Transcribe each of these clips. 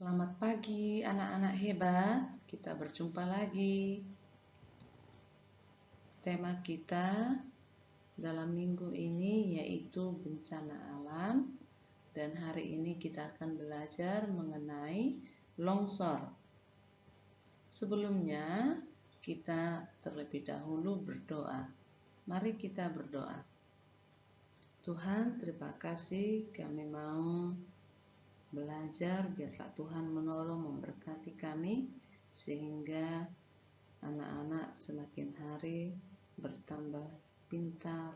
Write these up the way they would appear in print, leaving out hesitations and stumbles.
Selamat pagi anak-anak hebat, kita berjumpa lagi. Tema kita dalam minggu ini yaitu bencana alam, dan hari ini kita akan belajar mengenai longsor. Sebelumnya kita terlebih dahulu berdoa. Mari kita berdoa. Tuhan, terima kasih kami mau belajar, biarlah Tuhan menolong memberkati kami sehingga anak-anak semakin hari bertambah pintar,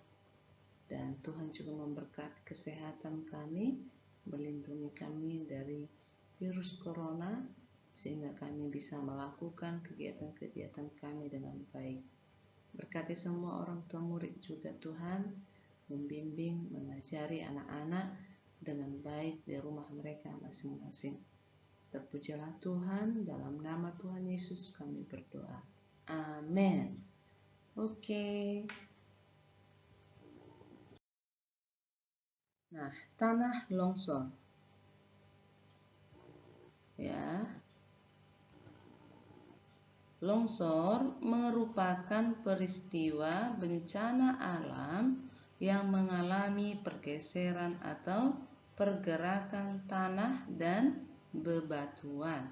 dan Tuhan juga memberkati kesehatan kami, melindungi kami dari virus corona sehingga kami bisa melakukan kegiatan-kegiatan kami dengan baik. Berkati semua orang tua murid juga Tuhan, membimbing, mengajari anak-anak dengan baik di rumah mereka masing-masing. Terpujilah Tuhan, dalam nama Tuhan Yesus kami berdoa. Amin. Oke. Nah, tanah longsor. Ya. Longsor merupakan peristiwa bencana alam yang mengalami pergeseran atau pergerakan tanah dan bebatuan.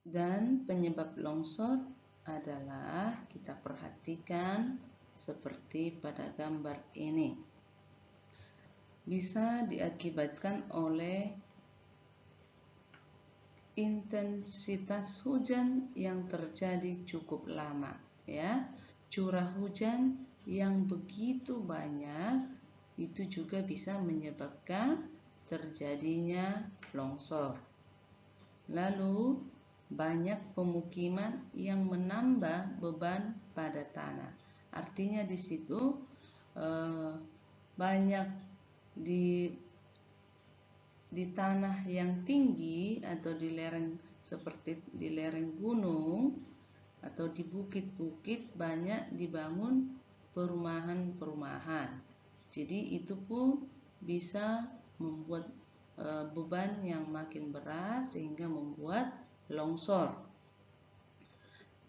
Dan penyebab longsor adalah kita perhatikan seperti pada gambar ini. Bisa diakibatkan oleh intensitas hujan yang terjadi cukup lama, ya. Curah hujan yang begitu banyak itu juga bisa menyebabkan terjadinya longsor. Lalu banyak pemukiman yang menambah beban pada tanah. Artinya di situ banyak di tanah yang tinggi atau di lereng, seperti di lereng gunung atau di bukit-bukit, banyak dibangun perumahan-perumahan. Jadi itu pun bisa membuat beban yang makin berat sehingga membuat longsor.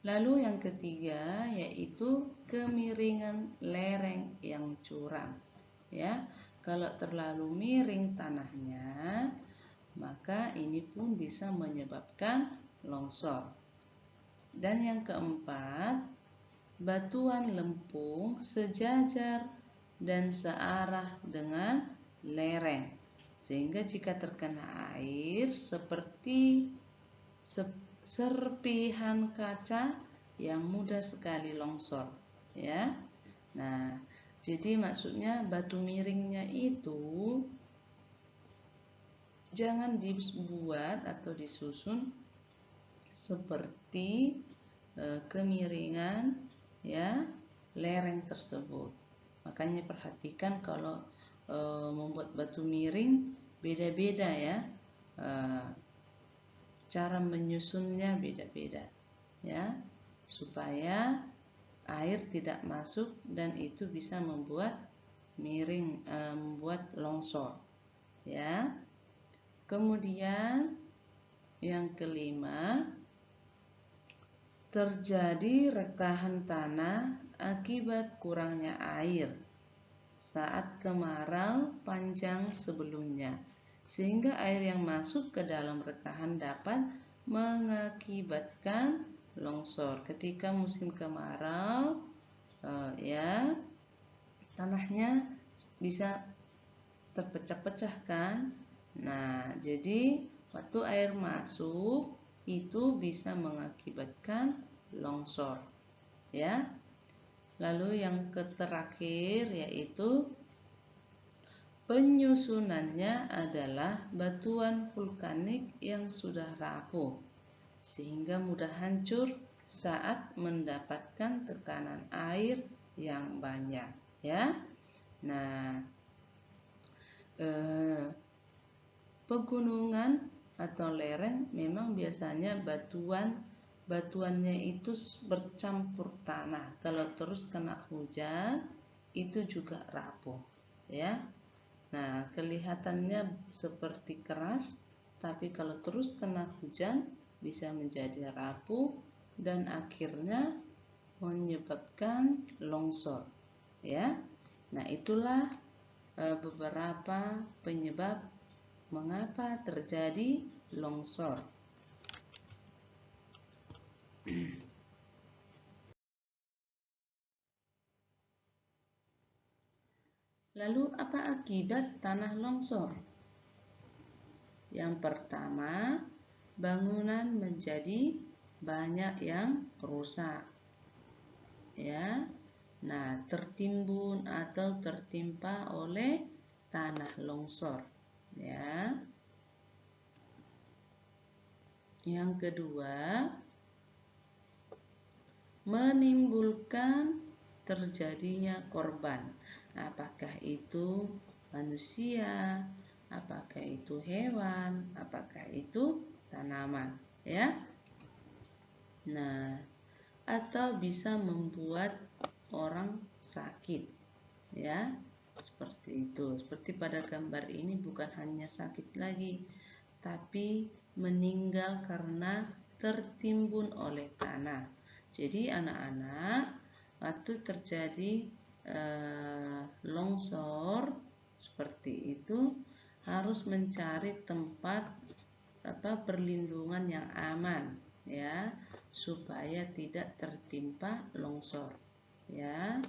Lalu yang ketiga yaitu kemiringan lereng yang curam. Ya, kalau terlalu miring tanahnya, maka ini pun bisa menyebabkan longsor. Dan yang keempat, batuan lempung sejajar dan searah dengan lereng, sehingga jika terkena air seperti serpihan kaca yang mudah sekali longsor, ya. Nah, jadi maksudnya batu miringnya itu jangan dibuat atau disusun seperti kemiringan, ya, lereng tersebut. Makanya perhatikan kalau membuat batu miring beda-beda, ya. Cara menyusunnya beda-beda, ya, supaya air tidak masuk dan itu bisa membuat miring, membuat longsor, ya. Kemudian yang kelima, terjadi rekahan tanah akibat kurangnya air saat kemarau panjang sebelumnya, sehingga air yang masuk ke dalam rekahan dapat mengakibatkan longsor. Ketika musim kemarau, ya, tanahnya bisa terpecah-pecah kan. Nah, jadi waktu air masuk itu bisa mengakibatkan longsor, ya. Lalu yang terakhir yaitu penyusunannya adalah batuan vulkanik yang sudah rapuh sehingga mudah hancur saat mendapatkan tekanan air yang banyak, ya. Nah, pegunungan atau lereng memang biasanya batuannya itu bercampur tanah. Kalau terus kena hujan itu juga rapuh, ya. Nah, kelihatannya seperti keras, tapi kalau terus kena hujan bisa menjadi rapuh dan akhirnya menyebabkan longsor, ya. Nah, itulah beberapa penyebab mengapa terjadi longsor. Lalu apa akibat tanah longsor? Yang pertama, bangunan menjadi banyak yang rusak. Ya. Nah, tertimbun atau tertimpa oleh tanah longsor, ya. Yang kedua, menimbulkan terjadinya korban. Apakah itu manusia, apakah itu hewan, apakah itu tanaman, ya. Nah, atau bisa membuat orang sakit, ya. Seperti itu. Seperti pada gambar ini bukan hanya sakit lagi, tapi meninggal karena tertimbun oleh tanah. Jadi anak-anak, waktu terjadi longsor seperti itu harus mencari tempat perlindungan yang aman, ya, supaya tidak tertimpa longsor, ya,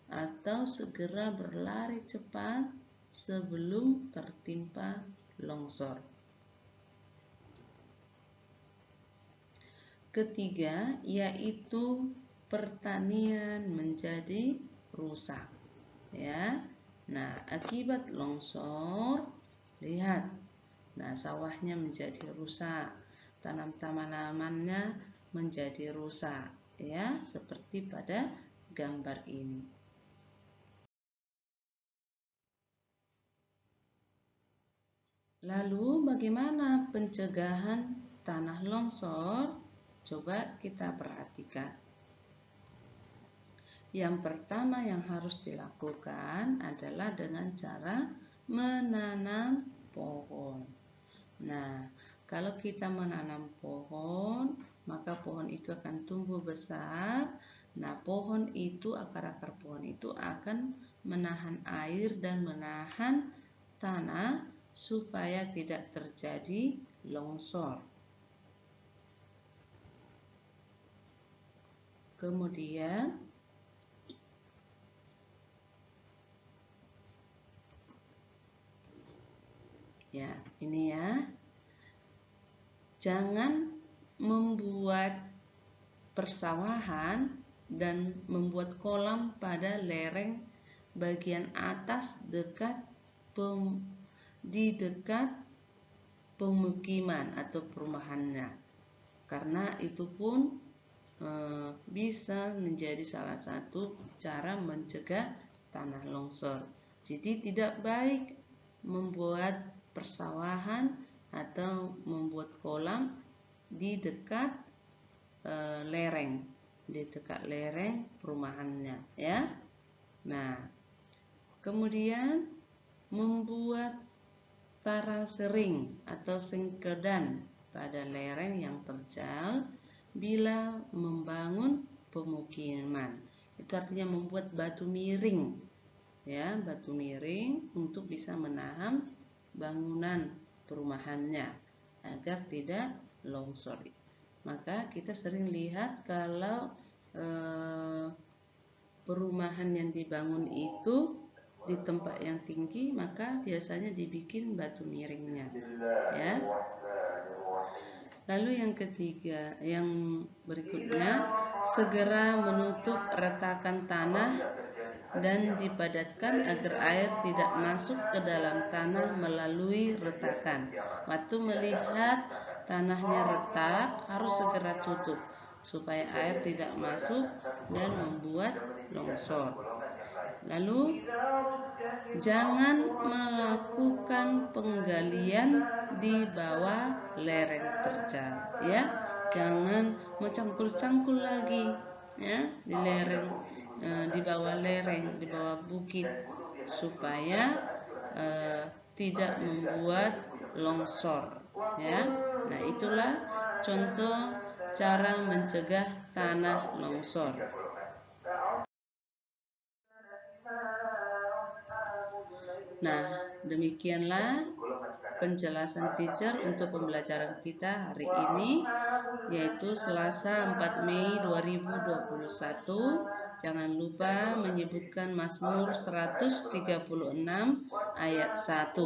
atau segera berlari cepat sebelum tertimpa longsor. Ketiga, yaitu pertanian menjadi rusak, ya. Nah, akibat longsor, lihat, nah sawahnya menjadi rusak, tanamannya menjadi rusak, ya, seperti pada gambar ini. Lalu bagaimana pencegahan tanah longsor? Coba kita perhatikan. Yang pertama yang harus dilakukan adalah dengan cara menanam pohon. Nah, kalau kita menanam pohon, maka pohon itu akan tumbuh besar. Nah, pohon itu, akar-akar pohon itu akan menahan air dan menahan tanah supaya tidak terjadi longsor. Kemudian ya, ini ya. Jangan membuat persawahan dan membuat kolam pada lereng bagian atas di dekat pemukiman atau perumahannya. Karena itu pun bisa menjadi salah satu cara mencegah tanah longsor. Jadi tidak baik membuat persawahan atau membuat kolam di dekat lereng, di dekat lereng perumahannya, ya. Nah, kemudian membuat tarasering atau sengkedan pada lereng yang terjal bila membangun pemukiman. Itu artinya membuat batu miring, ya, batu miring untuk bisa menahan bangunan perumahannya agar tidak longsor. Maka kita sering lihat kalau perumahan yang dibangun itu di tempat yang tinggi, maka biasanya dibikin batu miringnya, ya. Lalu yang ketiga, yang berikutnya, segera menutup retakan tanah dan dipadatkan agar air tidak masuk ke dalam tanah melalui retakan. Waktu melihat tanahnya retak, harus segera tutup supaya air tidak masuk dan membuat longsor. Lalu jangan melakukan penggalian di bawah lereng terjal, ya. Jangan mencangkul-cangkul lagi, ya, di lereng, di bawah lereng, di bawah bukit. supaya tidak membuat longsor, ya. Nah, itulah contoh cara mencegah tanah longsor. Nah, demikianlah penjelasan teacher untuk pembelajaran kita hari ini, yaitu Selasa 4 Mei 2021. Jangan lupa menyebutkan Mazmur 136 ayat 1.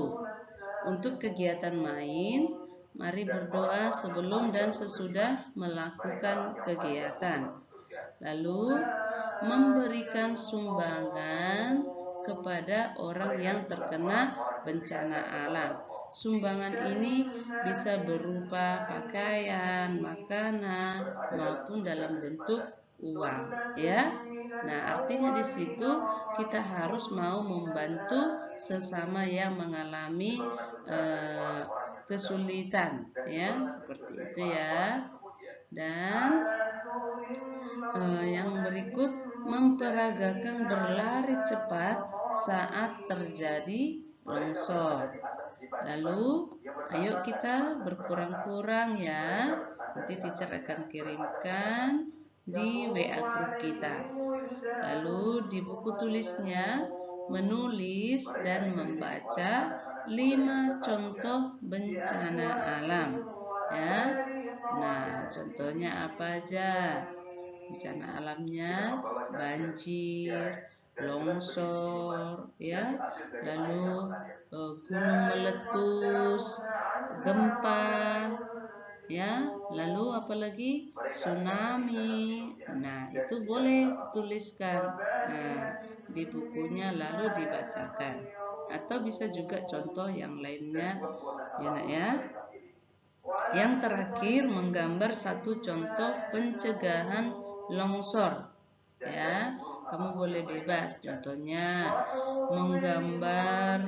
Untuk kegiatan main, mari berdoa sebelum dan sesudah melakukan kegiatan. Lalu memberikan sumbangan kepada orang yang terkena bencana alam. Sumbangan ini bisa berupa pakaian, makanan, maupun dalam bentuk uang, ya. Nah, artinya di situ kita harus mau membantu sesama yang mengalami kesulitan, ya, seperti itu ya. Dan yang berikut, memperagakan berlari cepat saat terjadi longsor. Lalu, ayo kita berkurang-kurang ya. Nanti teacher akan kirimkan di WA group kita. Lalu di buku tulisnya menulis dan membaca 5 contoh bencana alam, ya. Nah, contohnya apa aja? Bencana alamnya banjir, longsor, ya, lalu gunung meletus, gempa, ya, lalu apalagi tsunami. Nah, itu boleh dituliskan di bukunya lalu dibacakan, atau bisa juga contoh yang lainnya, ya nak ya. Yang terakhir, menggambar satu contoh pencegahan longsor, ya. Kamu boleh bebas, contohnya menggambar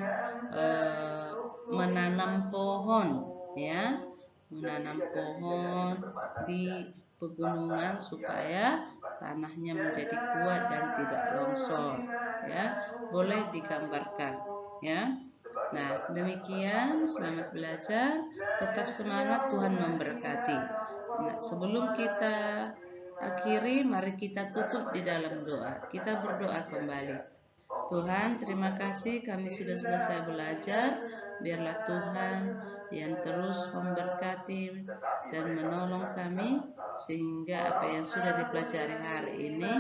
menanam pohon, ya, menanam pohon di pegunungan supaya tanahnya menjadi kuat dan tidak longsor, ya. Boleh digambarkan, ya. Nah, demikian, selamat belajar, tetap semangat, Tuhan memberkati. Nah, sebelum kita akhiri, mari kita tutup di dalam doa. Kita berdoa kembali. Tuhan, terima kasih kami sudah selesai belajar. Biarlah Tuhan yang terus memberkati dan menolong kami, sehingga apa yang sudah dipelajari hari ini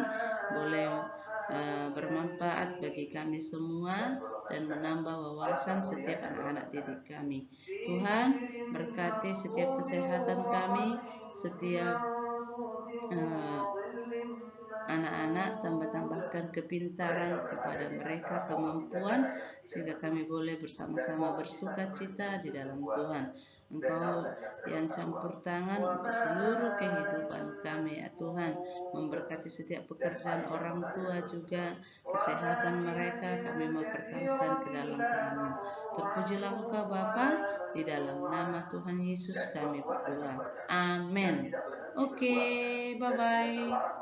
boleh bermanfaat bagi kami semua dan menambah wawasan setiap anak-anak didik kami. Tuhan, berkati setiap kesehatan kami, setiap anak-anak, tambahkan kepintaran kepada mereka, kemampuan, sehingga kami boleh bersama-sama bersuka cita di dalam Tuhan. Engkau yang campur tangan untuk seluruh kehidupan kami, ya Tuhan. Memberkati setiap pekerjaan orang tua juga, kesehatan mereka kami mau pertaruhkan ke dalam tangan-Mu. Terpujilah Engkau Bapa, di dalam nama Tuhan Yesus kami berdoa. Amin. Oke, bye-bye.